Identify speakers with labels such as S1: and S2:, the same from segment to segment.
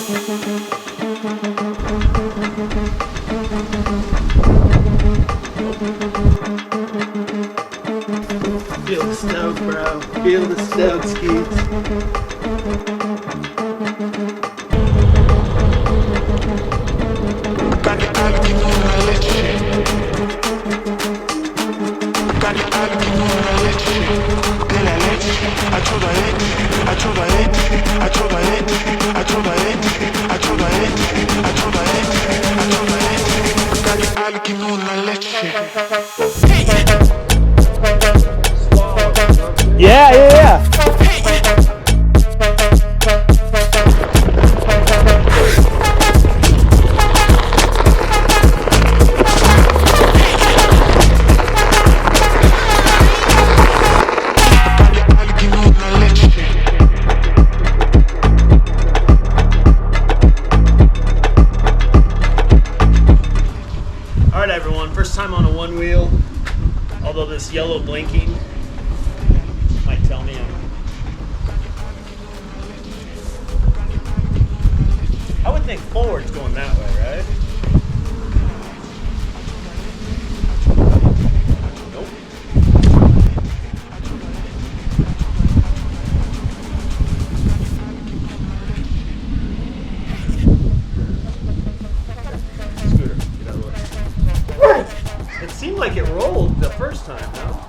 S1: Feel the stoke, bro. Feel the stoke, Skeets.
S2: Yeah.
S1: Alright everyone, first time on a one wheel. Although this yellow blinking might tell me I would think forward's going that way, right? Nope. Scooter, get out of the way. It seemed like it rolled the first time, no?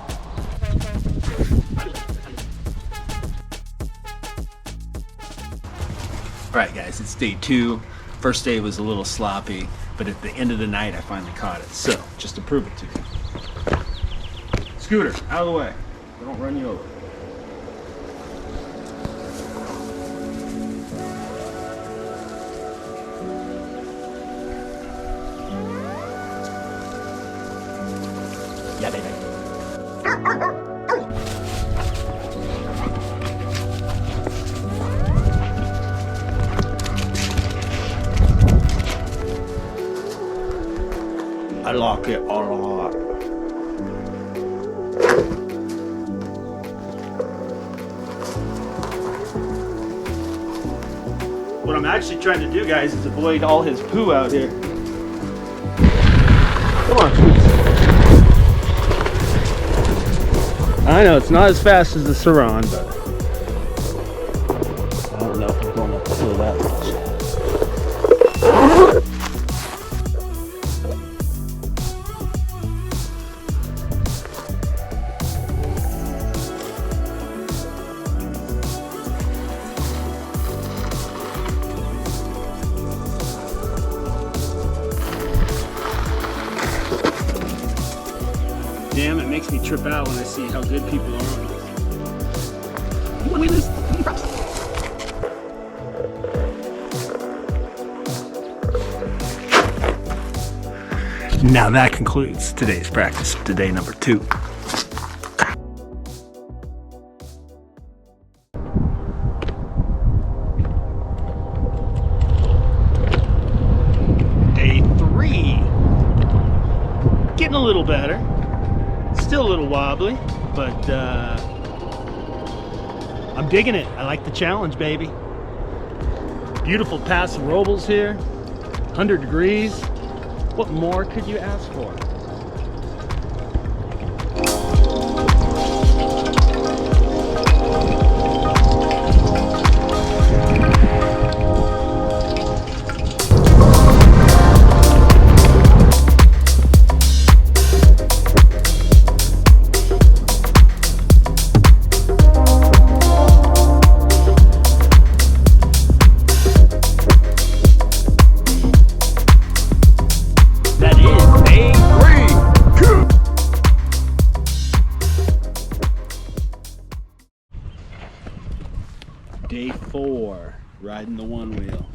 S3: Alright guys, it's day 2. First day was a little sloppy, but at the end of the night I finally caught it. So, just to prove it to you. Scooter, out of the way. I don't run you over. Yeah, baby. I like it a lot.
S1: What I'm actually trying to do, guys, is avoid all his poo out here. Come on, Scoots. I know it's not as fast as the Saran, but I don't know if I'm going uphill that much. Damn, it makes me trip out when I see how good people are on this.
S3: When we lose, we props. Now that concludes today's practice to day number 2.
S1: Day 3. Getting a little better. Still a little wobbly, but I'm digging it. I like the challenge, baby. Beautiful pass of robles here. 100 degrees. What more could you ask for? Day 4, riding the one wheel.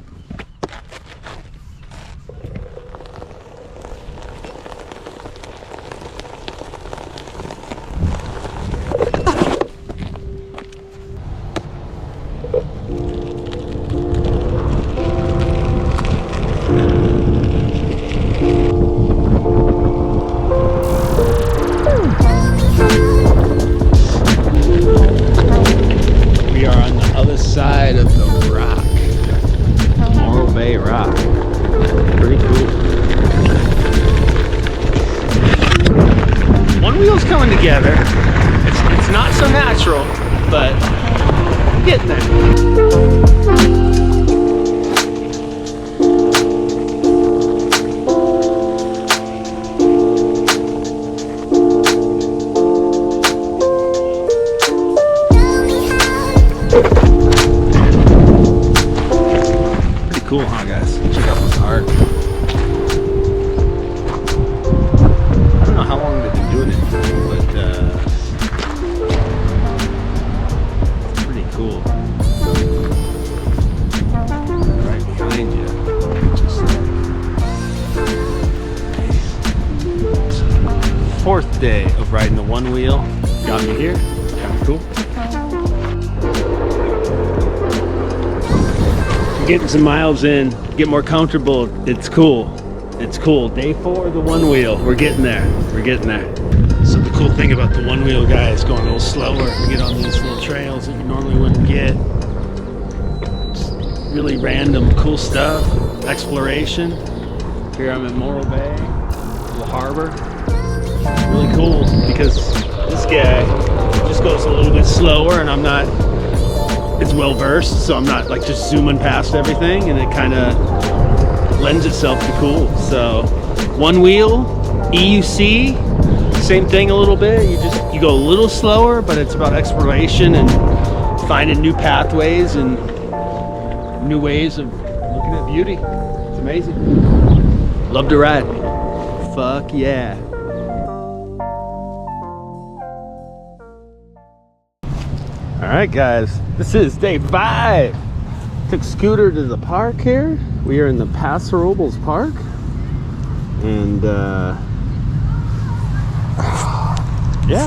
S3: We are on the other side of the rock. cool, huh, guys? Check out this art. I don't know how long they've been doing it, but it's pretty cool. Right behind you. Just fourth day of riding the one wheel. Got me here. Kind of cool. Getting some miles in, get more comfortable. It's cool. It's cool. Day 4 of the one wheel. We're getting there. We're getting there. So the cool thing about the one wheel, guys, going a little slower. We get on these little trails that you normally wouldn't get. Just really random, cool stuff. Exploration. Here I'm in Morro Bay, little harbor. Really cool because this guy just goes a little bit slower, and I'm not as well versed, so I'm not like just zooming past everything, and it kind of lends itself to cool. So one wheel, EUC, same thing a little bit. You go a little slower, but it's about exploration and finding new pathways and new ways of looking at beauty. It's amazing. Love to ride. Fuck yeah. All right, guys, this is day 5. Took Scooter to the park here. We are in the Paso Robles Park, and yeah,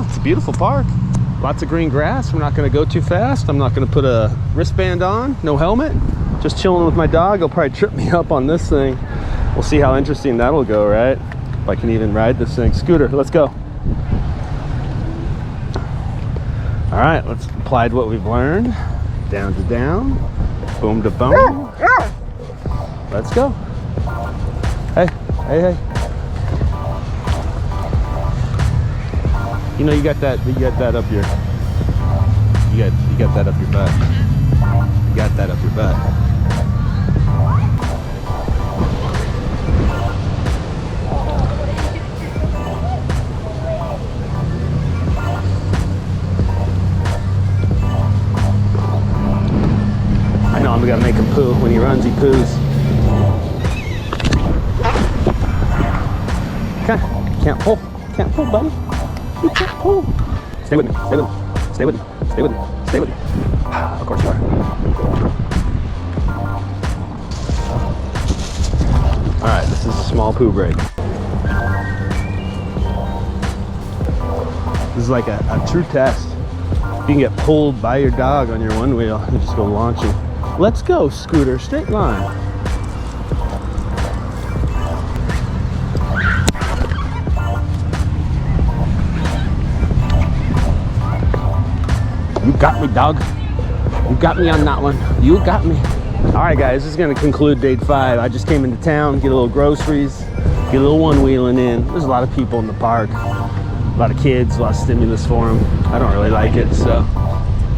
S3: it's a beautiful park. Lots of green grass. We're not going to go too fast. I'm not going to put a wristband on, no helmet. Just chilling with my dog. He'll probably trip me up on this thing. We'll see how interesting that'll go, right? If I can even ride this thing. Scooter, let's go. All right, let's apply what we've learned. Down to down, boom to boom. Let's go. Hey, hey, hey. You know you got that up your. You got that up your butt. You got that up your butt. I'm gonna make him poo. When he runs, he poos. Can't pull. Can't pull, buddy. You can't pull. Stay with me. Stay with me. Stay with me. Stay with me. Stay with me. Of course you are. All right, this is a small poo break. This is like a true test. You can get pulled by your dog on your one wheel and just go launching. Let's go, Scooter, straight line. You got me, dog. You got me on that one. You got me. All right, guys, this is gonna conclude day 5. I just came into town, get a little groceries, get a little one-wheeling in. There's a lot of people in the park, a lot of kids, a lot of stimulus for them. I don't really like it, so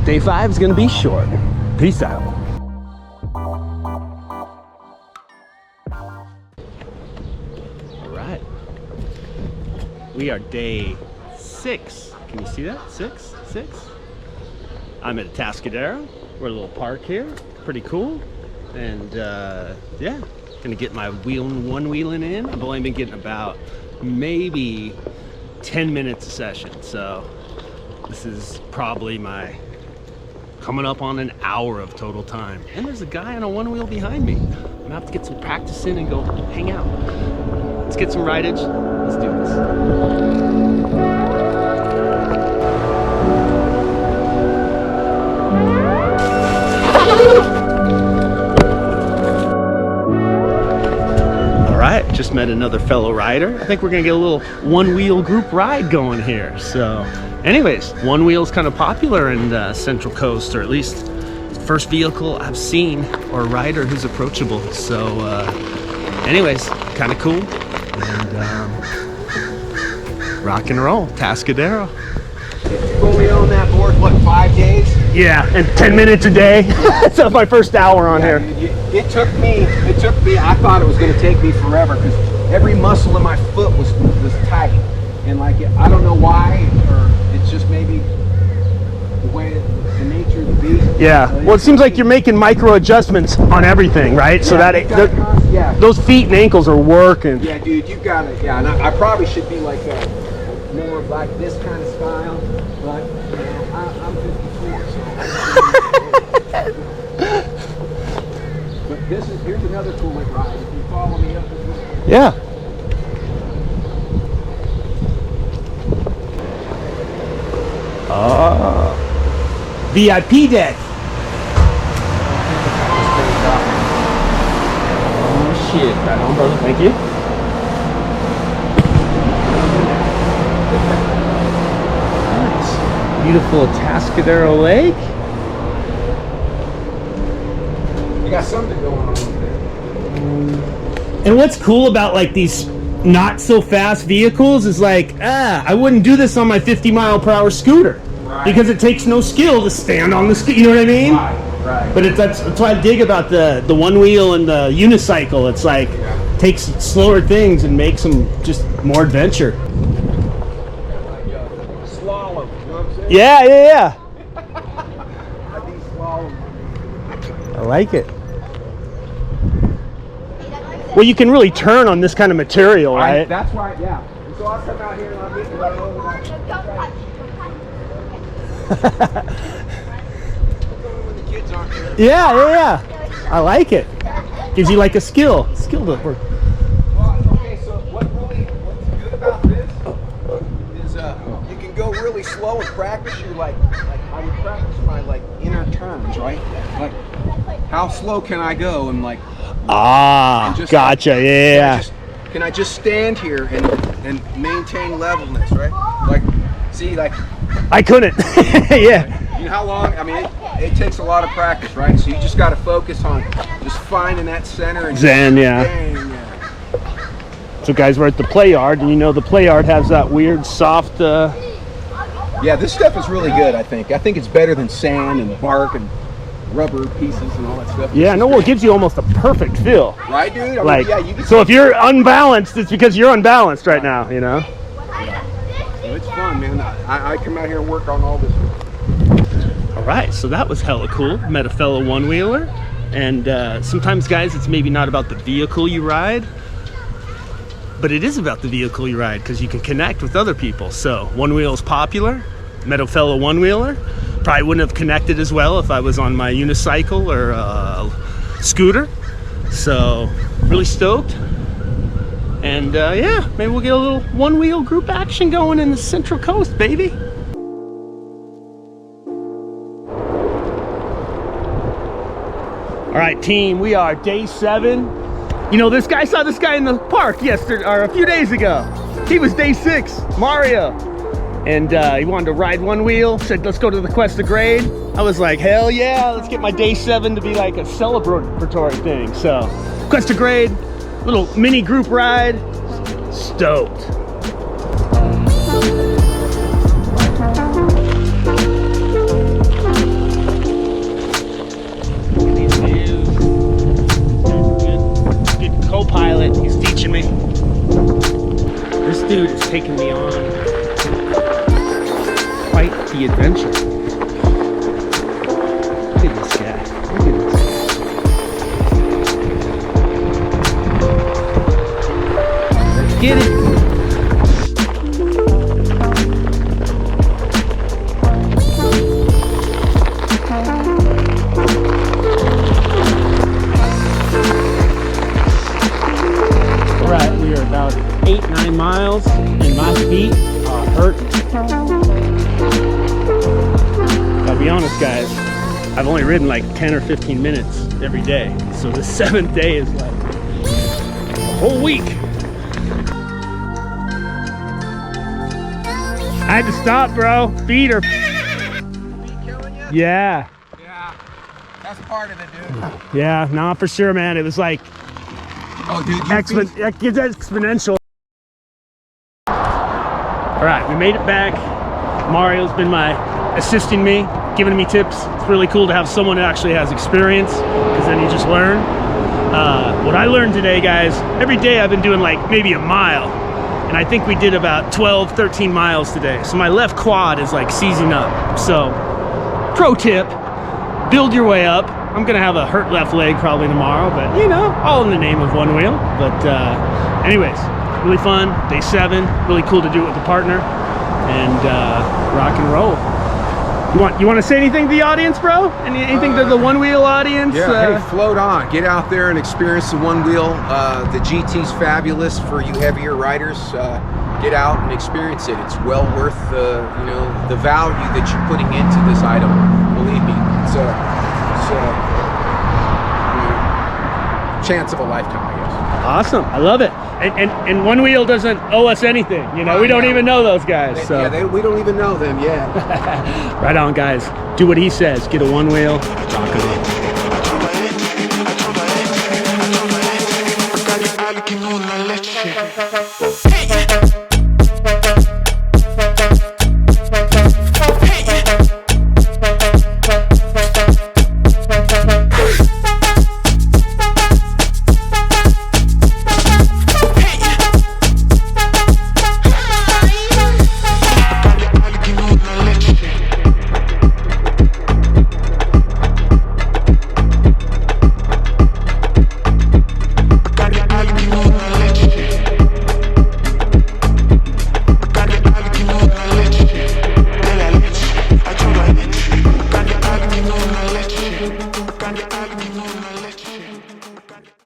S3: day 5 is gonna be short. Peace out. We are day 6. Can you see that? 6? I'm at Atascadero. We're at a little park here. Pretty cool. And yeah, gonna get my one-wheeling in. I've only been getting about maybe 10 minutes a session. So this is probably my coming up on an hour of total time. And there's a guy on a one wheel behind me. I'm gonna have to get some practice in and go hang out. Let's get some rideage. Let's do this. All right, just met another fellow rider. I think we're gonna get a little one-wheel group ride going here. So anyways, one wheel's kind of popular in Central Coast, or at least the first vehicle I've seen or rider who's approachable. So anyways, kind of cool. And rock and roll, Atascadero.
S2: You've only owned that board, what, 5 days?
S1: Yeah, and 10 minutes a day. That's my first hour on here.
S2: It took me, I thought it was going to take me forever because every muscle in my foot was tight. And like, I don't know why, or it's just maybe the way the nature of the beast.
S1: Yeah. Well, it seems like you're making micro adjustments on everything, right? So that
S2: yeah.
S1: those feet and ankles are working.
S2: Yeah, dude, you've got it. Yeah, and I probably should be like more of like this kind of style, but you know, I'm 54, so. But here's another cool ride. If you follow me up this way.
S1: Yeah. VIP deck. Oh shit! Right on, brother. Thank you. Nice. Beautiful Atascadero Lake.
S2: You got something going on over there.
S1: And what's cool about like these not so fast vehicles is like, I wouldn't do this on my 50-mile-per-hour scooter.
S2: Right.
S1: Because it takes no skill to stand on the scooter, you know what I mean?
S2: Right.
S1: But that's what I dig about the one wheel and the unicycle. It's like, takes slower things and makes them just more adventure.
S2: Slalom, you know what I'm saying?
S1: Yeah.
S2: I do slalom.
S1: I like it. Well, you can really turn on this kind of material, right?
S2: That's why, yeah. And so I'll come out here and I'll get right over that.
S1: Yeah. I like it. Gives you like a skill to work.
S2: Well, okay, so what's good about this is you can go really slow and practice your I would practice my inner turns, right? Like how slow can I go and just,
S1: gotcha.
S2: Can I just stand here and maintain levelness, right?
S1: I couldn't. Yeah.
S2: You know how long? I mean, it takes a lot of practice, right? So you just got to focus on just finding that center and
S1: Zen, yeah. So guys, we're at the play yard, and you know the play yard has that weird soft.
S2: Yeah, this stuff is really good. I think it's better than sand and bark and rubber pieces and all that stuff.
S1: Yeah, it gives you almost a perfect feel.
S2: Right, dude? I
S1: Like,
S2: mean, yeah, you can
S1: so if you're unbalanced, it's because you're unbalanced right now, you know?
S2: So it's fun, man. I come out here and work on all this.
S1: All right, so that was hella cool. Met a fellow one-wheeler. And sometimes, guys, it's maybe not about the vehicle you ride, but it is about the vehicle you ride because you can connect with other people. So one wheel is popular. Met a fellow one-wheeler. Probably wouldn't have connected as well if I was on my unicycle or scooter. So really stoked. And yeah, maybe we'll get a little one-wheel group action going in the Central Coast, baby. All right, team, we are day 7. You know, I saw this guy in the park yesterday, or a few days ago. He was day 6, Mario. And he wanted to ride one wheel, said, let's go to the Quest of Grade. I was like, hell yeah, let's get my day 7 to be like a celebratory thing. So, Quest of Grade, little mini group ride, stoked. Co-pilot, he's teaching me. This dude is taking me on quite the adventure. Look at this guy. Look at this guy. Let's get it. About 8-9 miles and my feet are hurting. I'll be honest, guys, I've only ridden like 10 or 15 minutes every day, so the 7th day is like a whole week. I had to stop, bro. Feet are
S2: killing you?
S1: Yeah,
S2: that's part of it, dude.
S1: yeah, nah, for sure, man. It was like
S2: Oh, dude,
S1: exponential. All right, we made it back. Mario's been assisting me, giving me tips. It's really cool to have someone that actually has experience, because then you just learn. What I learned today, guys, every day I've been doing like maybe a mile, and I think we did about 12, 13 miles today. So my left quad is like seizing up. So pro tip, build your way up. I'm gonna have a hurt left leg probably tomorrow, but you know, all in the name of one wheel. But anyways, really fun, day 7, really cool to do it with a partner, and rock and roll. You want to say anything to the audience, bro? Anything to the one wheel audience?
S2: Yeah, hey, float on. Get out there and experience the one wheel. The GT's fabulous for you heavier riders. Get out and experience it. It's well worth you know, the value that you're putting into this item. Believe me, it's a chance of a lifetime, I guess.
S1: Awesome, I love it. And one wheel doesn't owe us anything. You know, we don't even know those guys. So
S2: We don't even know them yet.
S1: right on, guys. Do what he says. Get a one wheel. Rock it on.